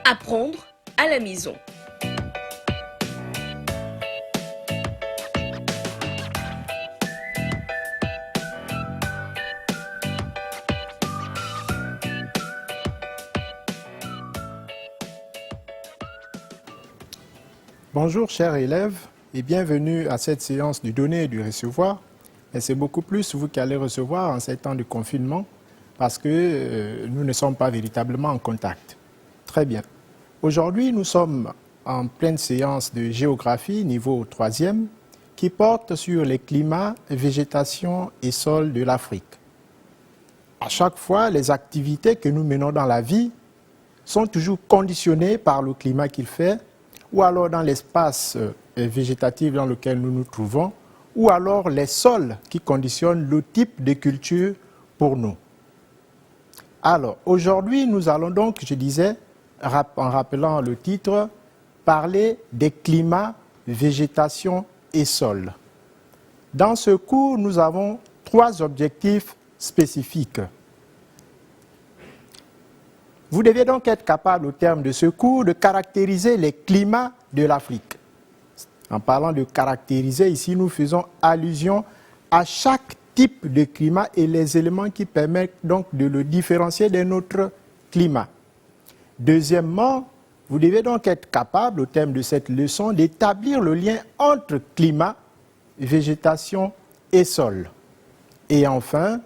Apprendre à la maison. Bonjour chers élèves et bienvenue à cette séance du donner et du recevoir. Et c'est beaucoup plus vous qui allez recevoir en ces temps de confinement parce que nous ne sommes pas véritablement en contact. Très bien. Aujourd'hui, nous sommes en pleine séance de géographie niveau 3e qui porte sur les climats, végétation et sols de l'Afrique. À chaque fois, les activités que nous menons dans la vie sont toujours conditionnées par le climat qu'il fait, ou alors dans l'espace végétatif dans lequel nous nous trouvons, ou alors les sols qui conditionnent le type de culture pour nous. Alors, aujourd'hui, nous allons donc, je disais, en rappelant le titre, parler des climats, végétation et sols. Dans ce cours, nous avons 3 objectifs spécifiques. Vous devez donc être capable, au terme de ce cours, de caractériser les climats de l'Afrique. En parlant de caractériser, ici, nous faisons allusion à chaque type de climat et les éléments qui permettent donc de le différencier de notre climat. Deuxièmement, vous devez donc être capable, au terme de cette leçon, d'établir le lien entre climat, végétation et sol. Et enfin,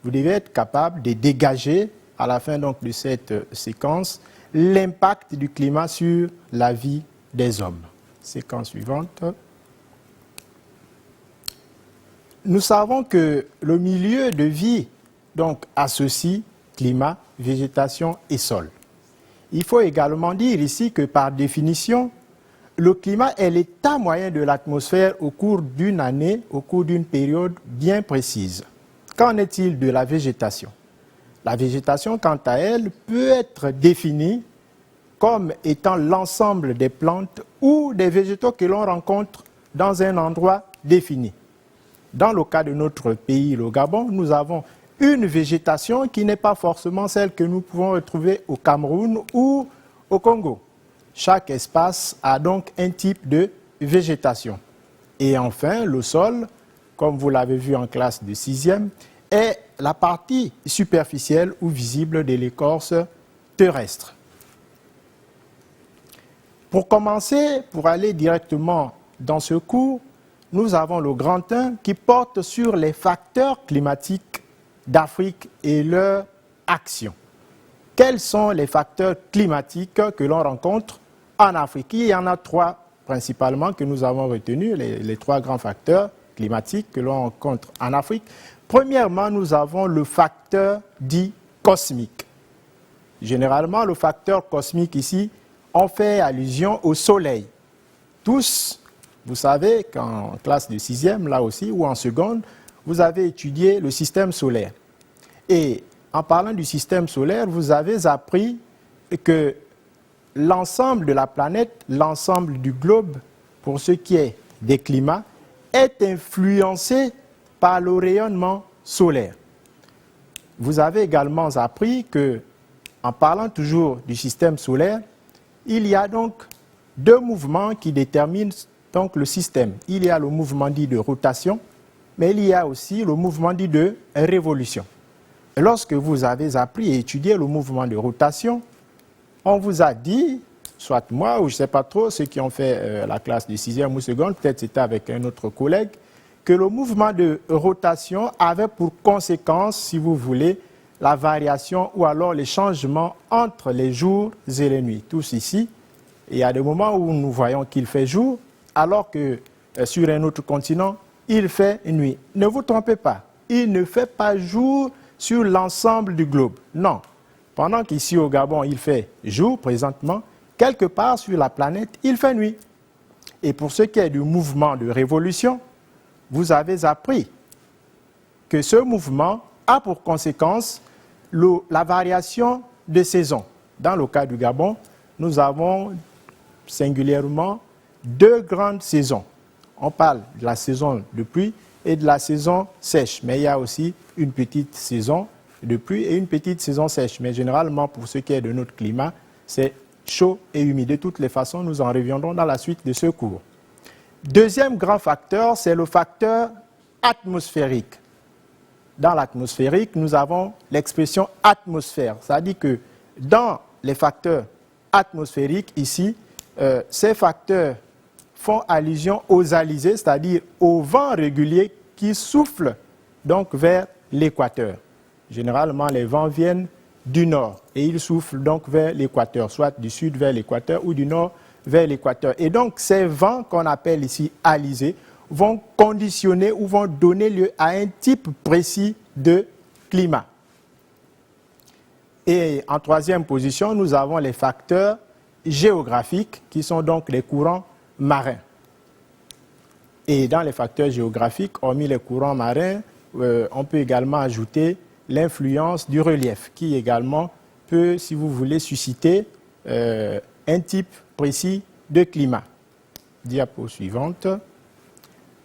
vous devez être capable de dégager, à la fin donc de cette séquence, l'impact du climat sur la vie des hommes. Séquence suivante. Nous savons que le milieu de vie donc, associe climat, végétation et sol. Il faut également dire ici que par définition, le climat est l'état moyen de l'atmosphère au cours d'une année, au cours d'une période bien précise. Qu'en est-il de la végétation ? La végétation, quant à elle, peut être définie comme étant l'ensemble des plantes ou des végétaux que l'on rencontre dans un endroit défini. Dans le cas de notre pays, le Gabon, nous avons une végétation qui n'est pas forcément celle que nous pouvons retrouver au Cameroun ou au Congo. Chaque espace a donc un type de végétation. Et enfin, le sol, comme vous l'avez vu en classe de 6e, est la partie superficielle ou visible de l'écorce terrestre. Pour commencer, pour aller directement dans ce cours, nous avons le grand 1 qui porte sur les facteurs climatiques d'Afrique et leur action. Quels sont les facteurs climatiques que l'on rencontre en Afrique? Il y en a 3 principalement que nous avons retenus, les 3 grands facteurs climatiques que l'on rencontre en Afrique. Premièrement, nous avons le facteur dit cosmique. Généralement, le facteur cosmique ici, on fait allusion au Soleil. Tous, vous savez qu'en classe de 6e, là aussi, ou en seconde, vous avez étudié le système solaire. Et en parlant du système solaire, vous avez appris que l'ensemble de la planète, l'ensemble du globe, pour ce qui est des climats, est influencé par le rayonnement solaire. Vous avez également appris que, en parlant toujours du système solaire, il y a donc 2 mouvements qui déterminent donc le système. Il y a le mouvement dit de rotation, mais il y a aussi le mouvement dit de révolution. Et lorsque vous avez appris et étudié le mouvement de rotation, on vous a dit, soit moi ou je ne sais pas trop, ceux qui ont fait la classe de 6e ou seconde, peut-être c'était avec un autre collègue, que le mouvement de rotation avait pour conséquence, si vous voulez, la variation ou alors les changements entre les jours et les nuits. Tous ici, il y a des moments où nous voyons qu'il fait jour, alors que sur un autre continent, il fait nuit. Ne vous trompez pas, il ne fait pas jour sur l'ensemble du globe. Non. Pendant qu'ici au Gabon, il fait jour présentement, quelque part sur la planète, il fait nuit. Et pour ce qui est du mouvement de révolution, vous avez appris que ce mouvement a pour conséquence la variation de saison. Dans le cas du Gabon, nous avons singulièrement 2 grandes saisons. On parle de la saison de pluie et de la saison sèche, mais il y a aussi une petite saison de pluie et une petite saison sèche. Mais généralement, pour ce qui est de notre climat, c'est chaud et humide. De toutes les façons, nous en reviendrons dans la suite de ce cours. Deuxième grand facteur, c'est le facteur atmosphérique. Dans l'atmosphérique, nous avons l'expression atmosphère. C'est-à-dire que dans les facteurs atmosphériques, ici, ces facteurs font allusion aux alizés, c'est-à-dire au vent régulier qui souffle donc vers l'équateur. Généralement, les vents viennent du nord et ils soufflent donc vers l'équateur, soit du sud vers l'équateur ou du nord vers l'équateur. Et donc, ces vents qu'on appelle ici alizés vont conditionner ou vont donner lieu à un type précis de climat. Et en troisième position, nous avons les facteurs géographiques qui sont donc les courants marins. Et dans les facteurs géographiques, hormis les courants marins, on peut également ajouter l'influence du relief qui également peut, si vous voulez, susciter un type précis de climat. Diapo suivante.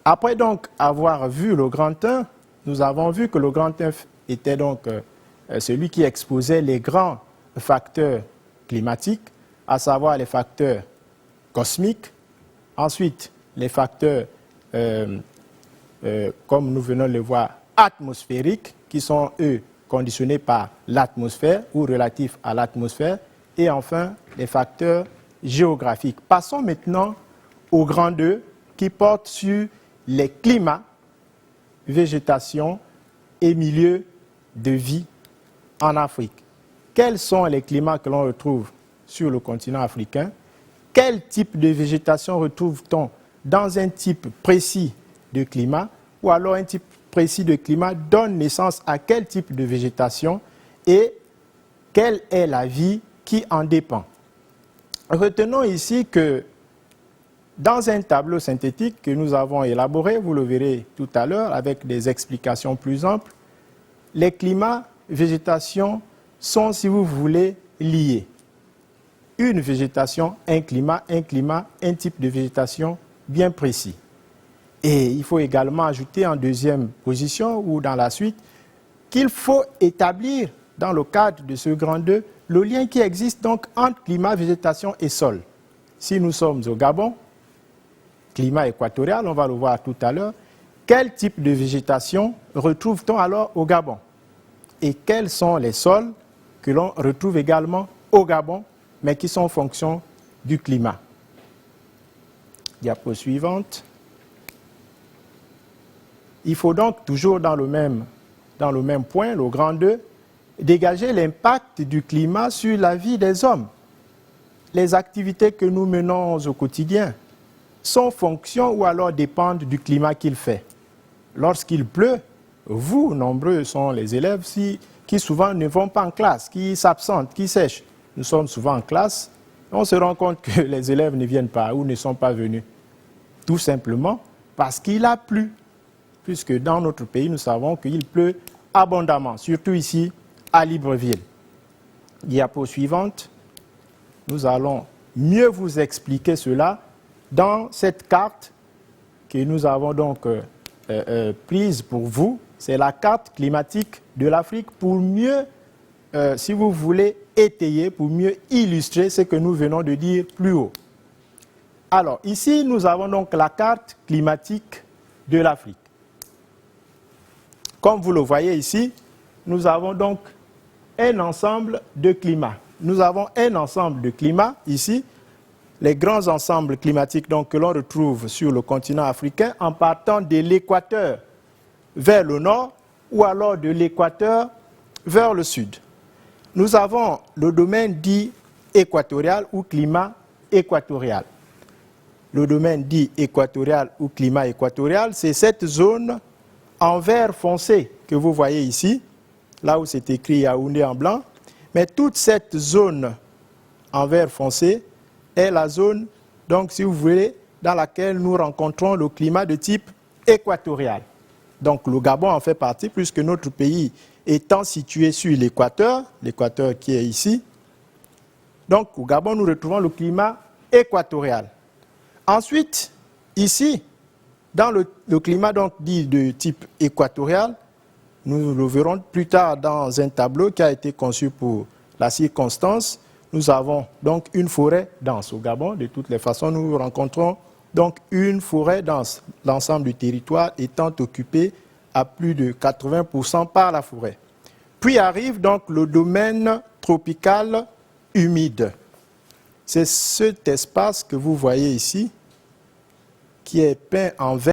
Après donc avoir vu le grand 1, nous avons vu que le grand 1 était donc celui qui exposait les grands facteurs climatiques, à savoir les facteurs cosmiques, ensuite les facteurs, comme nous venons de le voir, atmosphériques, qui sont eux conditionnés par l'atmosphère ou relatifs à l'atmosphère, et enfin les facteurs géographiques. Passons maintenant au grand 2 qui porte sur les climats, végétation et milieux de vie en Afrique. Quels sont les climats que l'on retrouve sur le continent africain? Quel type de végétation retrouve-t-on dans un type précis de climat? Ou alors un type précis de climat donne naissance à quel type de végétation et quelle est la vie qui en dépend? Retenons ici que dans un tableau synthétique que nous avons élaboré, vous le verrez tout à l'heure avec des explications plus amples, les climats, végétation sont, si vous voulez, liés. Une végétation, un climat, un type de végétation bien précis. Et il faut également ajouter en deuxième position ou dans la suite qu'il faut établir dans le cadre de ce grand 2 le lien qui existe donc entre climat, végétation et sol. Si nous sommes au Gabon, climat équatorial, on va le voir tout à l'heure, quel type de végétation retrouve-t-on alors au Gabon? Et quels sont les sols que l'on retrouve également au Gabon, mais qui sont en fonction du climat? Diapo suivante. Il faut donc toujours dans le même point, le grand 2, dégager l'impact du climat sur la vie des hommes. Les activités que nous menons au quotidien sont fonction ou alors dépendent du climat qu'il fait. Lorsqu'il pleut, vous, nombreux sont les élèves qui souvent ne vont pas en classe, qui s'absentent, qui sèchent. Nous sommes souvent en classe, on se rend compte que les élèves ne viennent pas ou ne sont pas venus. Tout simplement parce qu'il a plu. Puisque dans notre pays, nous savons qu'il pleut abondamment, surtout ici à Libreville. Diapo suivante. Nous allons mieux vous expliquer cela dans cette carte que nous avons donc prise pour vous. C'est la carte climatique de l'Afrique pour mieux, si vous voulez, étayer, pour mieux illustrer ce que nous venons de dire plus haut. Alors, ici, nous avons donc la carte climatique de l'Afrique. Comme vous le voyez ici, nous avons donc un ensemble de climats. Nous avons un ensemble de climats ici, les grands ensembles climatiques donc, que l'on retrouve sur le continent africain en partant de l'équateur vers le nord ou alors de l'équateur vers le sud. Nous avons le domaine dit équatorial ou climat équatorial. Le domaine dit équatorial ou climat équatorial, c'est cette zone en vert foncé que vous voyez ici, là où c'est écrit Yaoundé en blanc. Mais toute cette zone en vert foncé est la zone, donc si vous voulez, dans laquelle nous rencontrons le climat de type équatorial. Donc le Gabon en fait partie puisque notre pays étant situé sur l'équateur qui est ici, donc au Gabon nous retrouvons le climat équatorial. Ensuite, ici, dans le climat donc dit de type équatorial, nous le verrons plus tard dans un tableau qui a été conçu pour la circonstance, nous avons donc une forêt dense. Au Gabon, de toutes les façons, nous rencontrons donc une forêt dense, l'ensemble du territoire étant occupé à plus de 80% par la forêt. Puis arrive donc le domaine tropical humide. C'est cet espace que vous voyez ici qui est peint en vert.